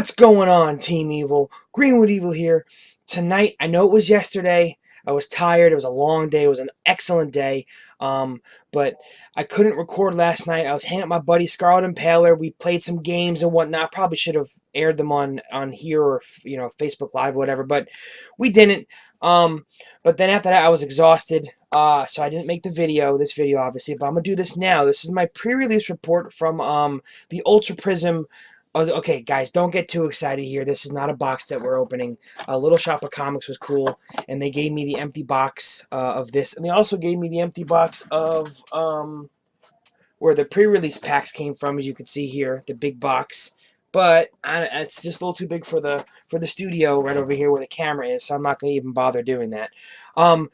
What's going on, Team Evil? GreenWitEVIL here. Tonight, I know it was yesterday. I was tired. It was a long day. It was an excellent day. But I couldn't record last night. I was hanging out with my buddy Scarlet Impaler. We played some games and whatnot. Probably should have aired them on here or Facebook Live or whatever, but we didn't. But then after that, I was exhausted. So I didn't make this video obviously, but I'm gonna do this now. This is my pre-release report from the Ultra Prism. Okay, guys, don't get too excited here. This is not a box that we're opening. Little Shop of Comics was cool, and they gave me the empty box of this, and they also gave me the empty box of where the pre-release packs came from, as you can see here, the big box. But it's just a little too big for the studio right over here where the camera is, so I'm not going to even bother doing that. But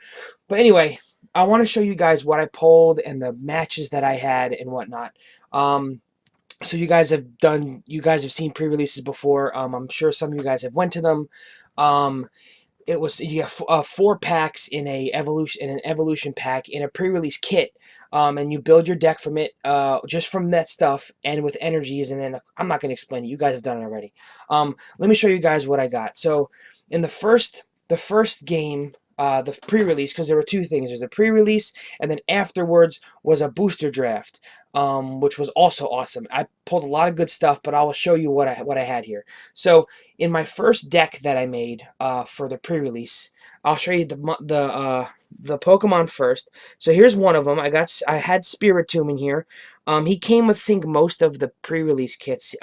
anyway, I want to show you guys what I pulled and the matches that I had and whatnot. So you guys have seen pre-releases before. I'm sure some of you guys have went to them. You have 4 packs in an evolution pack in a pre-release kit, and you build your deck from it, just from that stuff and with energies. And then I'm not going to explain it. You guys have done it already. Let me show you guys what I got. So in the first game. The pre-release, because there were 2 things. There's a pre-release, and then afterwards was a booster draft, which was also awesome. I pulled a lot of good stuff, but I will show you what I had here. So in my first deck that I made for the pre-release, I'll show you the Pokemon first. So here's one of them. I had Spiritomb in here. He came with, I think, most of the pre-release kits.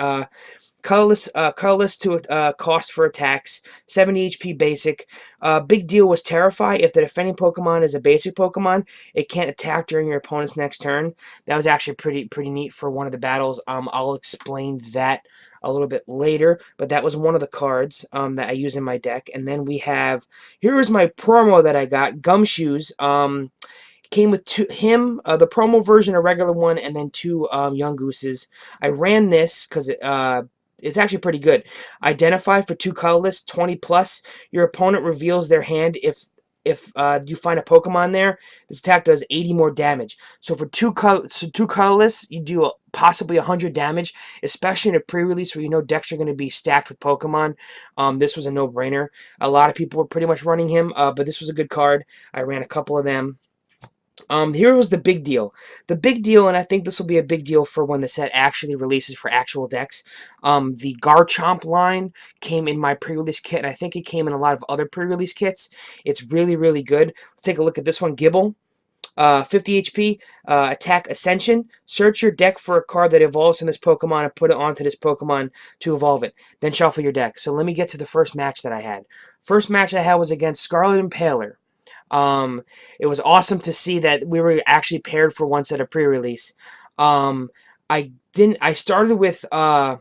Colorless to cost for attacks, 70 HP basic. Big deal was Terrify. If the defending Pokemon is a basic Pokemon, it can't attack during your opponent's next turn. That was actually pretty neat for one of the battles. I'll explain that a little bit later, but that was one of the cards that I use in my deck. And then we have, here is my promo that I got, Gumshoes. Came with the promo version, a regular one, and then 2 Young Gooses. I ran this because it's actually pretty good. Identify for 2 colorless, 20 plus. Your opponent reveals their hand if you find a Pokemon there. This attack does 80 more damage. So for 2 colorless, you do possibly 100 damage, especially in a pre-release where you know decks are going to be stacked with Pokemon. This was a no-brainer. A lot of people were pretty much running him, but this was a good card. I ran a couple of them. Here was the big deal. The big deal, and I think this will be a big deal for when the set actually releases for actual decks. The Garchomp line came in my pre-release kit, and I think it came in a lot of other pre-release kits. It's really, really good. Let's take a look at this one. Gibble. 50 HP, attack Ascension. Search your deck for a card that evolves from this Pokemon and put it onto this Pokemon to evolve it. Then shuffle your deck. So let me get to the first match that I had. First match I had was against Scarlet Impaler. It was awesome to see that we were actually paired for once at a pre-release. I started with the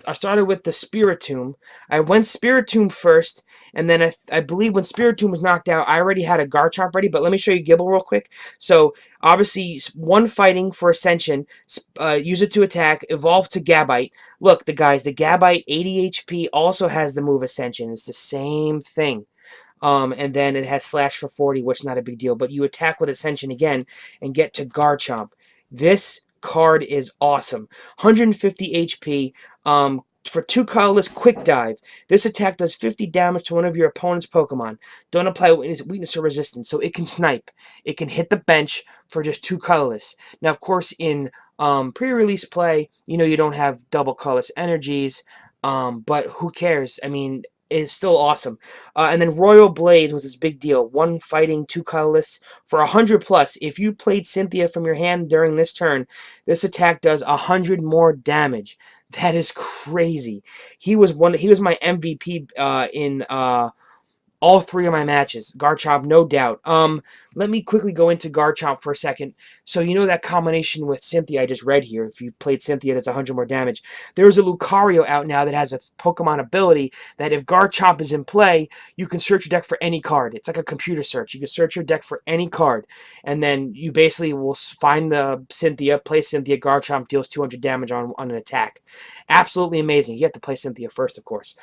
Spiritomb. I went Spiritomb first, and then I believe when Spiritomb was knocked out, I already had a Garchomp ready, but let me show you Gibble real quick. So, obviously, 1 fighting for Ascension, use it to attack, evolve to Gabite. Look, the Gabite, 80 HP, also has the move Ascension. It's the same thing. And then it has Slash for 40, which is not a big deal, but you attack with Ascension again and get to Garchomp. This card is awesome. 150 HP, for 2 colorless Quick Dive. This attack does 50 damage to one of your opponent's Pokemon. Don't apply weakness or resistance, so it can snipe. It can hit the bench for just 2 colorless. Now, of course, in pre-release play, you don't have double colorless energies, but who cares? I mean, it's still awesome. And then Royal Blade was this big deal. 1 fighting, 2 colorless for 100 plus. If you played Cynthia from your hand during this turn, this attack does 100 more damage. That is crazy. He was my MVP in all 3 of my matches. Garchomp, no doubt. Let me quickly go into Garchomp for a second. So that combination with Cynthia I just read here. If you played Cynthia, that's 100 more damage. There's a Lucario out now that has a Pokemon ability that if Garchomp is in play, you can search your deck for any card. It's like a computer search. You can search your deck for any card, and then you basically will find the Cynthia, play Cynthia, Garchomp deals 200 damage on an attack. Absolutely amazing. You have to play Cynthia first, of course.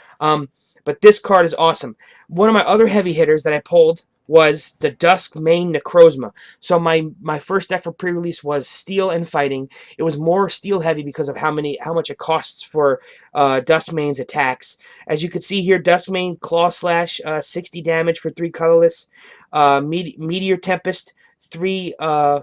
But this card is awesome. One of my other heavy hitters that I pulled was the Duskmane Necrozma. So my first deck for pre-release was Steel and Fighting. It was more Steel heavy because of how much it costs for Duskmane's attacks. As you can see here, Duskmane Claw Slash, 60 damage for 3 colorless. Meteor Tempest, 3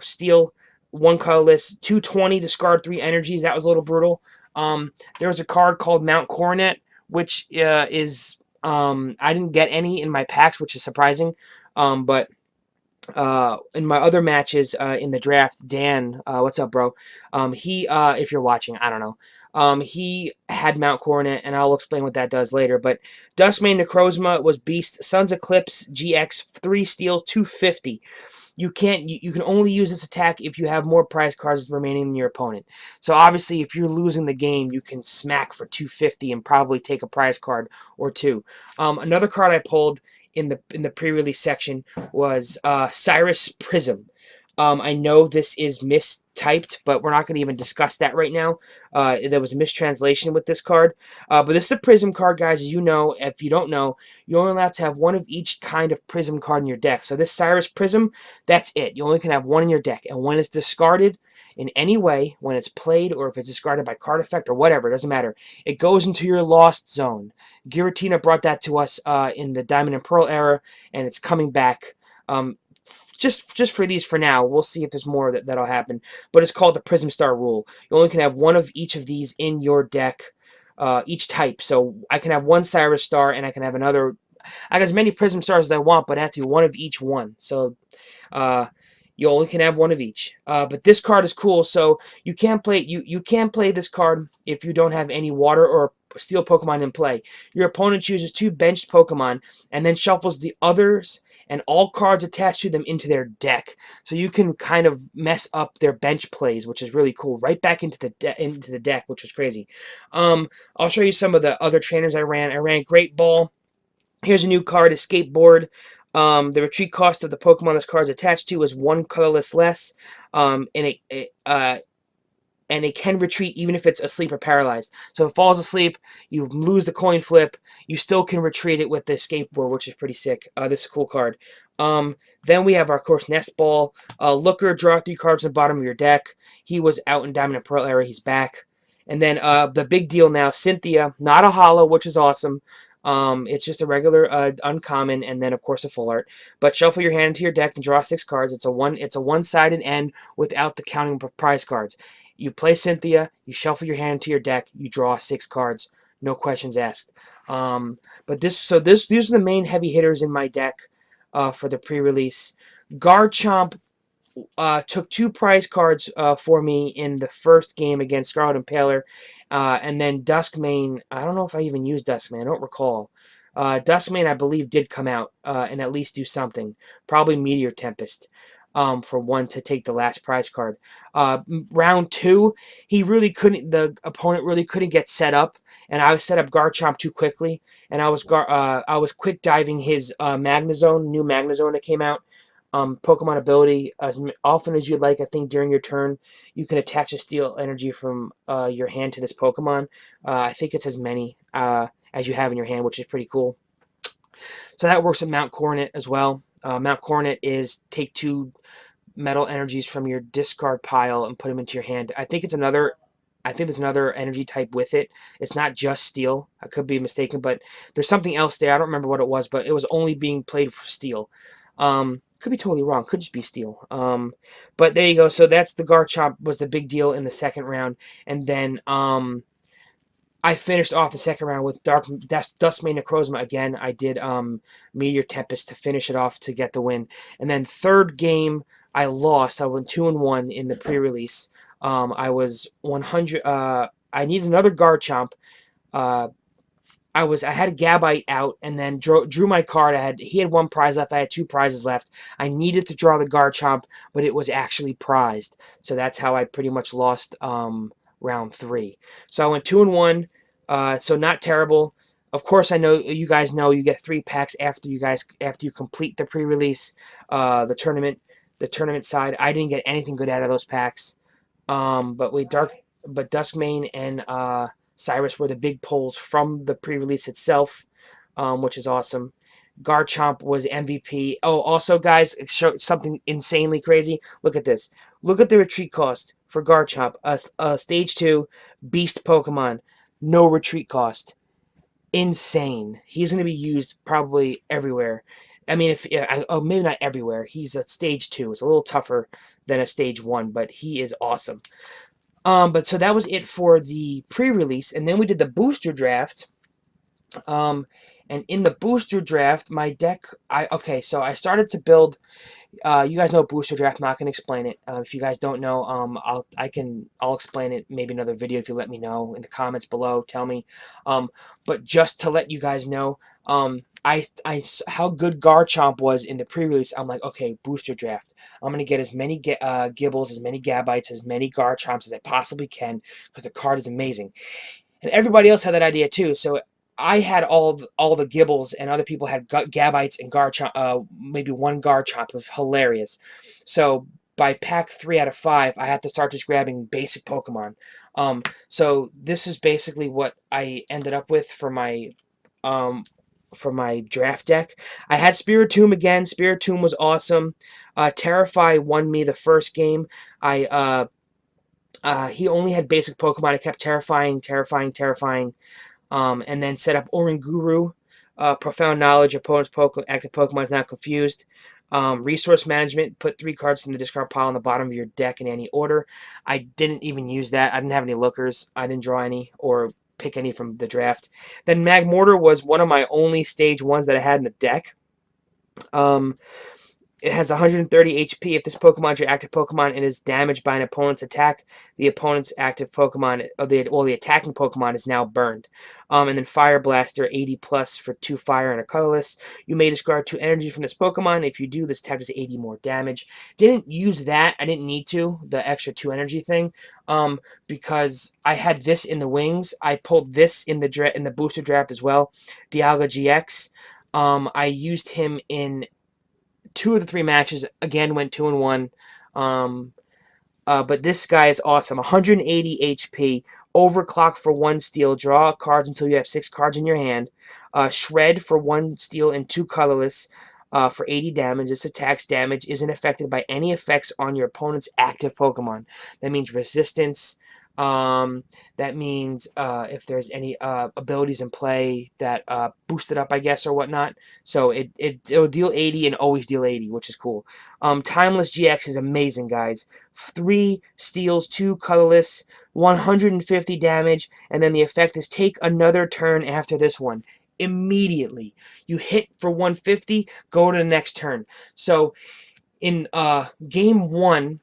Steel, 1 colorless. 220, discard 3 energies. That was a little brutal. There was a card called Mount Coronet, which is I didn't get any in my packs, which is surprising. But in my other matches in the draft, Dan, what's up, bro? He, if you're watching, I don't know. He had Mount Coronet, and I'll explain what that does later. But Duskmane Necrozma was Beast, Sun's Eclipse, GX, 3 Steel, 250. You can only use this attack if you have more prize cards remaining than your opponent. So obviously, if you're losing the game, you can smack for 250 and probably take a prize card or two. Another card I pulled in the pre-release section was Cyrus Prism. I know this is mistyped, but we're not going to even discuss that right now. There was a mistranslation with this card. But this is a Prism card, guys. As you know, if you don't know, you're only allowed to have one of each kind of Prism card in your deck. So this Cyrus Prism, that's it. You only can have one in your deck. And when it's discarded in any way, when it's played, or if it's discarded by card effect or whatever, it doesn't matter. It goes into your lost zone. Giratina brought that to us in the Diamond and Pearl era, and it's coming back. Just for these for now. We'll see if there's more that'll happen. But it's called the Prism Star rule. You only can have one of each of these in your deck, each type. So I can have one Cyrus Star, and I can have another. I got as many Prism Stars as I want, but I have to be one of each one. So you only can have one of each. But this card is cool. So you can't play you can play this card if you don't have any water or steel Pokemon in play. Your opponent chooses 2 benched Pokemon and then shuffles the others and all cards attached to them into their deck. So you can kind of mess up their bench plays, which is really cool. Right back into the deck, which was crazy. I'll show you some of the other trainers I ran. I ran Great Ball. Here's a new card, Escape Board. The retreat cost of the Pokemon this card is attached to is 1 colorless less, and it can retreat even if it's asleep or paralyzed. So if it falls asleep, you lose the coin flip, you still can retreat it with the skateboard, which is pretty sick. This is a cool card. Then we have, our, of course, Nest Ball. Looker, draw 3 cards at the bottom of your deck. He was out in Diamond and Pearl era. He's back. And then the big deal now, Cynthia. Not a holo, which is awesome. It's just a regular uncommon, and then of course a full art. But shuffle your hand into your deck and draw 6 cards. It's a one-sided end without the counting prize cards. You play Cynthia, you shuffle your hand into your deck, you draw 6 cards, no questions asked. But these are the main heavy hitters in my deck for the pre-release. Garchomp took 2 prize cards for me in the first game against Scarlet Impaler, and then Duskmane. I don't know if I even used Duskmane. I don't recall. Duskmane, I believe, did come out and at least do something. Probably Meteor Tempest. For 1 to take the last prize card. Round 2, he really couldn't. The opponent really couldn't get set up, and I set up Garchomp too quickly, and I was quick diving his Magnezone, new Magnezone that came out. Pokemon ability, as often as you'd like. I think during your turn, you can attach a steel energy from your hand to this Pokemon. I think it's as many as you have in your hand, which is pretty cool. So that works at Mount Coronet as well. Mount Coronet is take 2 metal energies from your discard pile and put them into your hand. I think there's another energy type with it. It's not just steel. I could be mistaken, but there's something else there. I don't remember what it was, but it was only being played for steel. Could be totally wrong. Could just be steel. But there you go. So that's the Garchomp was the big deal in the second round, and then I finished off the second round with Duskmane Necrozma again. I did Meteor Tempest to finish it off to get the win. And then third game, I lost. I went 2-1 in the pre-release. I was 100. I needed another Garchomp. I had a Gabite out and then drew my card. He had 1 prize left. I had 2 prizes left. I needed to draw the Garchomp, but it was actually prized. So that's how I pretty much lost round 3. So I went 2-1. So not terrible. Of course, I know you guys know you get 3 packs after you complete the pre-release, the tournament side. I didn't get anything good out of those packs. But Duskmane and Cyrus were the big pulls from the pre-release itself, which is awesome. Garchomp was MVP. Oh, also, guys, something insanely crazy. Look at this. Look at the retreat cost for Garchomp. A Stage 2 Beast Pokemon. No retreat cost. Insane. He's going to be used probably everywhere. I mean, if oh, maybe not everywhere. He's a Stage 2. It's a little tougher than a Stage 1, but he is awesome. But so that was it for the pre-release, and then we did the booster draft. And in the booster draft, my deck, so I started to build. You guys know booster draft. I'm not gonna explain it. If you guys don't know, I'll explain it maybe another video if you let me know in the comments below. Tell me. But just to let you guys know, how good Garchomp was in the pre-release. I'm like, okay, booster draft. I'm gonna get as many Gibbles, as many Gabites, as many Garchomps as I possibly can because the card is amazing. And everybody else had that idea too. So I had all the Gibbles, and other people had Gabites and Garchomp. Maybe one Garchomp. It was hilarious. So by pack 3 out of 5, I had to start just grabbing basic Pokemon. So this is basically what I ended up with for my draft deck. I had Spiritomb again. Spiritomb was awesome. Terrify won me the first game. He only had basic Pokemon. I kept terrifying. And then set up Oranguru. Profound knowledge. Opponent's active Pokemon is not confused. Resource management. Put 3 cards in the discard pile on the bottom of your deck in any order. I didn't even use that. I didn't have any lookers. I didn't draw any or pick any from the draft. Then Magmortar was one of my only stage 1s that I had in the deck. It has 130 HP. If this Pokemon is your active Pokemon and is damaged by an opponent's attack, the opponent's active Pokemon, the attacking Pokemon is now burned. And then Fire Blaster, 80 plus for 2 fire and a colorless. You may discard 2 energy from this Pokemon. If you do, this attack does 80 more damage. Didn't use that. I didn't need to, the extra 2 energy thing, because I had this in the wings. I pulled this in the booster draft as well. Dialga GX. I used him in 2 of the 3 matches. Again, went 2-1. But this guy is awesome. 180 HP. Overclock for 1 steal. Draw cards until you have 6 cards in your hand. Shred for 1 steal and 2 colorless for 80 damage. This attack's damage isn't affected by any effects on your opponent's active Pokemon. That means resistance. That means if there's any abilities in play that boost it up, I guess, or whatnot. So it'll deal 80 and always deal 80, which is cool. Timeless GX is amazing, guys. 3 steals, 2 colorless, 150 damage, and then the effect is take another turn after this one. Immediately. You hit for 150, go to the next turn. So in game 1,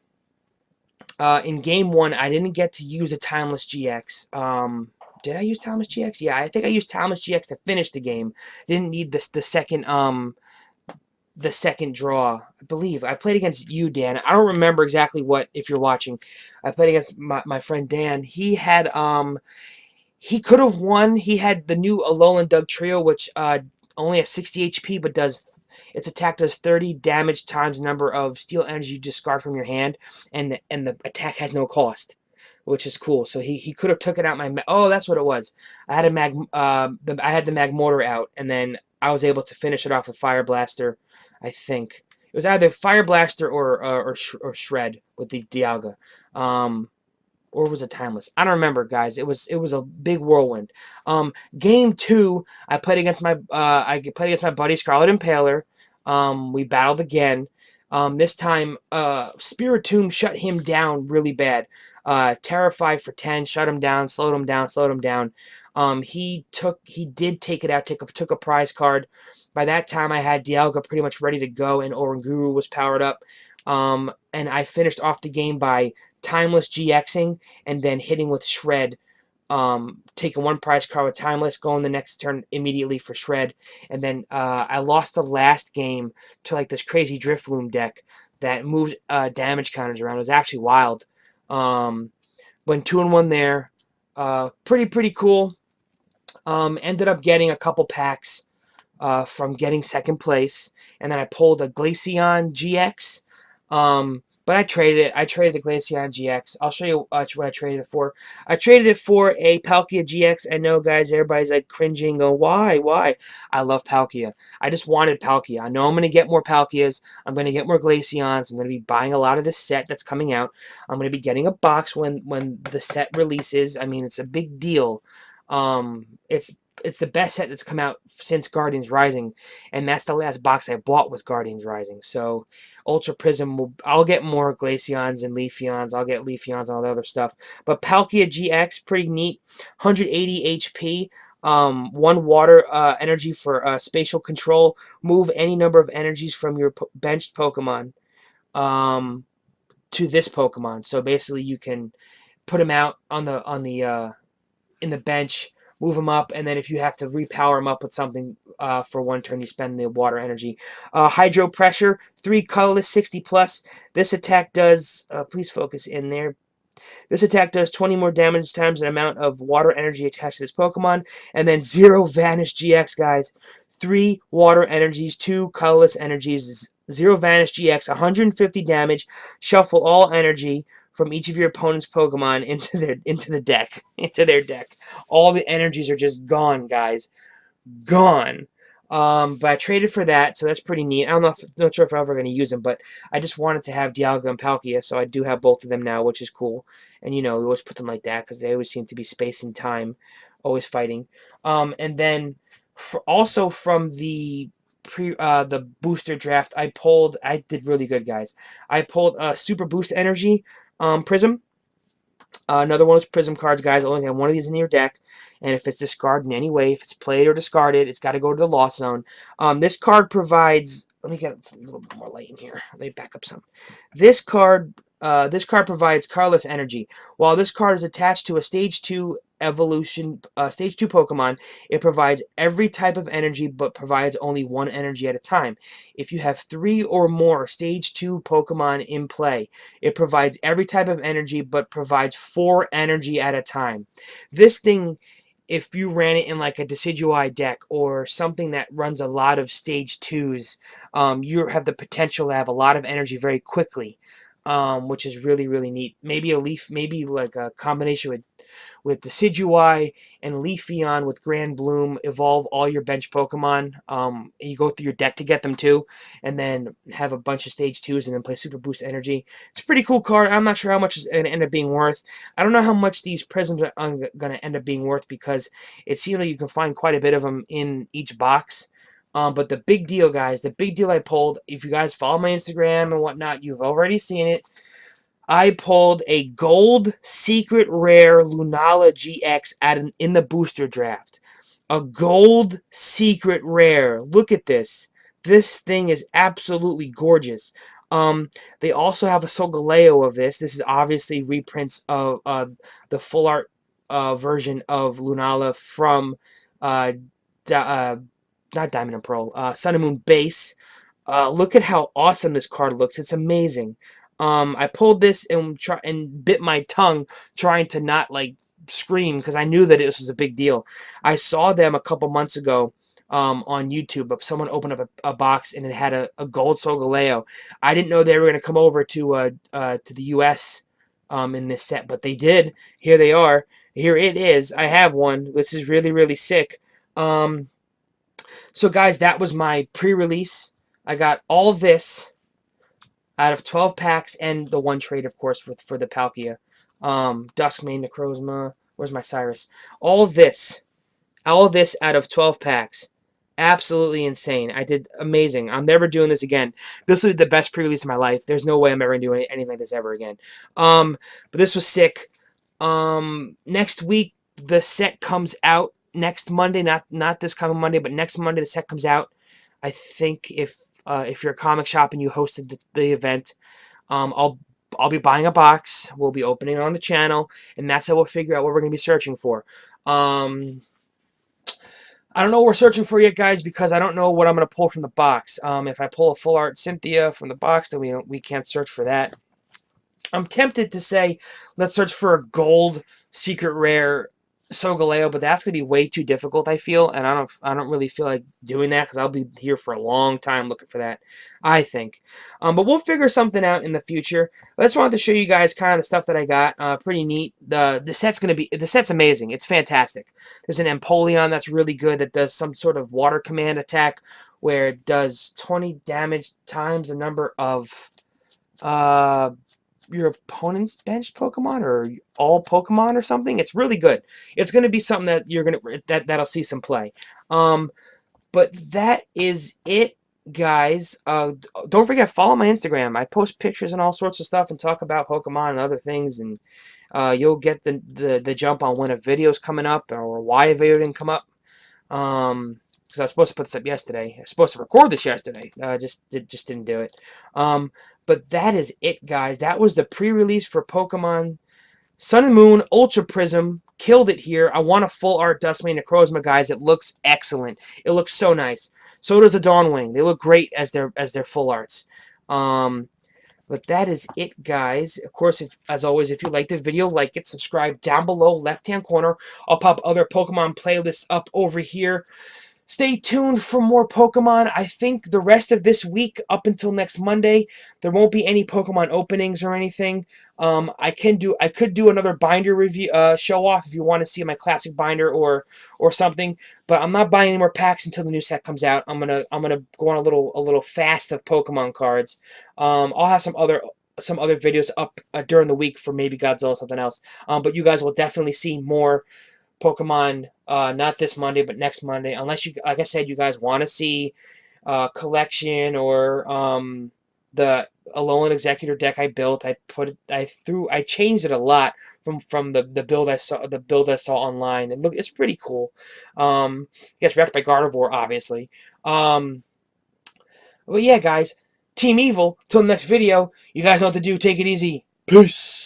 I didn't get to use a Timeless GX. Did I use Timeless GX? Yeah, I think I used Timeless GX to finish the game. Didn't need the second draw. I believe I played against you, Dan. I don't remember exactly what. If you're watching, I played against my friend Dan. He had he could have won. He had the new Alolan Doug Trio, which only has 60 HP, but its attack does 30 damage times the number of steel energy you discard from your hand, and the attack has no cost, which is cool. So he could have took it out oh, that's what it was. I had I had the Magmortar out, and then I was able to finish it off with Fire Blaster. I think it was either Fire Blaster or Shred with the Dialga. Or was it Timeless? I don't remember, guys. It was a big whirlwind. Game 2, I played against my buddy Scarlet Impaler. We battled again. This time, Spiritomb shut him down really bad. Terrify for 10, shut him down, slowed him down. He did take it out, took a prize card. By that time, I had Dialga pretty much ready to go, and Oranguru was powered up. And I finished off the game by Timeless GXing and then hitting with Shred. Taking 1 prize card with Timeless, going the next turn immediately for Shred, and then I lost the last game to like this crazy Drifloon deck that moved damage counters around. It was actually wild. Went 2-1 there. Pretty cool. Ended up getting a couple packs from getting 2nd place, and then I pulled a Glaceon GX. But but I traded it. I traded the Glaceon GX. I'll show you what I traded it for. I traded it for a Palkia GX. I know, guys, everybody's like cringing, going, why? Why? I love Palkia. I just wanted Palkia. I know I'm going to get more Palkias. I'm going to get more Glaceons. I'm going to be buying a lot of this set that's coming out. I'm going to be getting a box when the set releases. I mean, it's a big deal. It's the best set that's come out since Guardians Rising, and that's the last box I bought was Guardians Rising. So Ultra Prism, I'll get more Glaceons and Leafeons. I'll get Leafeons and all the other stuff. But Palkia GX, pretty neat. 180 HP. 1 water energy for spatial control. Move any number of energies from your benched Pokemon to this Pokemon. So basically, you can put them out on the in the bench, move them up, and then if you have to repower them up with something for 1 turn, you spend the water energy. Hydro Pressure, 3 colorless, 60 plus. This attack does, please focus in there. This attack does 20 more damage times the amount of water energy attached to this Pokemon. And then 0 Vanish GX, guys. 3 water energies, 2 colorless energies, 0 Vanish GX, 150 damage. Shuffle all energy from each of your opponent's Pokemon into their deck. All the energies are just gone, guys. Gone. But I traded for that, so that's pretty neat. I don't know not sure if I'm ever going to use them, but I just wanted to have Dialga and Palkia, so I do have both of them now, which is cool. And, you know, we always put them like that because they always seem to be space and time, always fighting. And then also from the the booster draft, I did really good, guys. I pulled Super Boost Energy Prism. Another one of those Prism cards, guys. Only have one of these in your deck, and if it's discarded in any way, if it's played or discarded, it's got to go to the lost zone. This card provides. Let me get a little bit more light in here. Let me back up some. This card provides colorless energy. While this card is attached to a Stage 2 evolution, Stage 2 Pokemon, it provides every type of energy, but provides only 1 energy at a time. If you have 3 or more Stage 2 Pokemon in play, it provides every type of energy, but provides 4 energy at a time. This thing, if you ran it in like a Decidueye deck or something that runs a lot of Stage 2s, you have the potential to have a lot of energy very quickly. Which is really, really neat. Maybe maybe like a combination with Decidueye and Leafeon with Grand Bloom. Evolve all your bench Pokemon. You go through your deck to get them too, and then have a bunch of Stage 2s and then play Super Boost Energy. It's a pretty cool card. I'm not sure how much it's going to end up being worth. I don't know how much these Prisms are going to end up being worth because it seems like you can find quite a bit of them in each box. But the big deal, guys, the big deal I pulled, if you guys follow my Instagram and whatnot, you've already seen it. I pulled a gold secret rare Lunala GX in the booster draft. A gold secret rare. Look at this. This thing is absolutely gorgeous. They also have a Solgaleo of this. This is obviously reprints of the full art version of Lunala from not Diamond and Pearl, Sun and Moon base. Look at how awesome this card looks. It's amazing. I pulled this and bit my tongue trying to not like scream because I knew that this was a big deal. I saw them a couple months ago on YouTube, but someone opened up a box and it had a gold Solgaleo. I didn't know they were going to come over to the U.S. In this set, but they did. Here they are. Here it is. I have one. This is really, really sick. So, guys, that was my pre-release. I got all this out of 12 packs and the one trade, of course, for the Palkia. Duskmane, Necrozma. Where's my Cyrus? All this out of 12 packs. Absolutely insane. I did amazing. I'm never doing this again. This was the best pre-release of my life. There's no way I'm ever going to do anything like this ever again. But this was sick. Next week, the set comes out. Next Monday, not this coming Monday, but next Monday the set comes out. I think if you're a comic shop and you hosted the event, I'll be buying a box. We'll be opening it on the channel, and that's how we'll figure out what we're going to be searching for. I don't know what we're searching for yet, guys, because I don't know what I'm going to pull from the box. If I pull a full art Cynthia from the box, then we can't search for that. I'm tempted to say let's search for a gold secret rare Solgaleo, but that's gonna be way too difficult, I feel, and I don't really feel like doing that because I'll be here for a long time looking for that, I think. But we'll figure something out in the future. I just wanted to show you guys kind of the stuff that I got. Pretty neat. The set's amazing. It's fantastic. There's an Empoleon that's really good that does some sort of water command attack where it does 20 damage times the number of your opponent's benched Pokemon or all Pokemon or something. It's really good. It's going to be something that you're going to that'll see some play. But that is it, guys. Don't forget, follow my Instagram. I post pictures and all sorts of stuff and talk about Pokemon and other things, and you'll get the jump on when a video's coming up or why a video didn't come up. Because I was supposed to put this up yesterday. I was supposed to record this yesterday. Just didn't do it. But that is it, guys. That was the pre-release for Pokemon Sun and Moon Ultra Prism. Killed it here. I want a full art Duskmane Necrozma, guys. It looks excellent. It looks so nice. So does the Dawnwing. They look great as their full arts. But that is it, guys. Of course, as always, if you liked the video, like it, subscribe down below, left-hand corner. I'll pop other Pokemon playlists up over here. Stay tuned for more Pokemon. I think the rest of this week, up until next Monday, there won't be any Pokemon openings or anything. I could do another binder review, show off if you want to see my classic binder or something. But I'm not buying any more packs until the new set comes out. I'm gonna go on a little fast of Pokemon cards. I'll have some other videos up during the week for maybe Godzilla or something else. But you guys will definitely see more Pokemon, not this Monday, but next Monday. Unless you, like I said, you guys want to see collection or the Alolan Executor deck I built. I changed it a lot from the build I saw online. It's pretty cool. It gets wrecked by Gardevoir, obviously. But yeah, guys, Team Evil. Till the next video, you guys know what to do. Take it easy. Peace.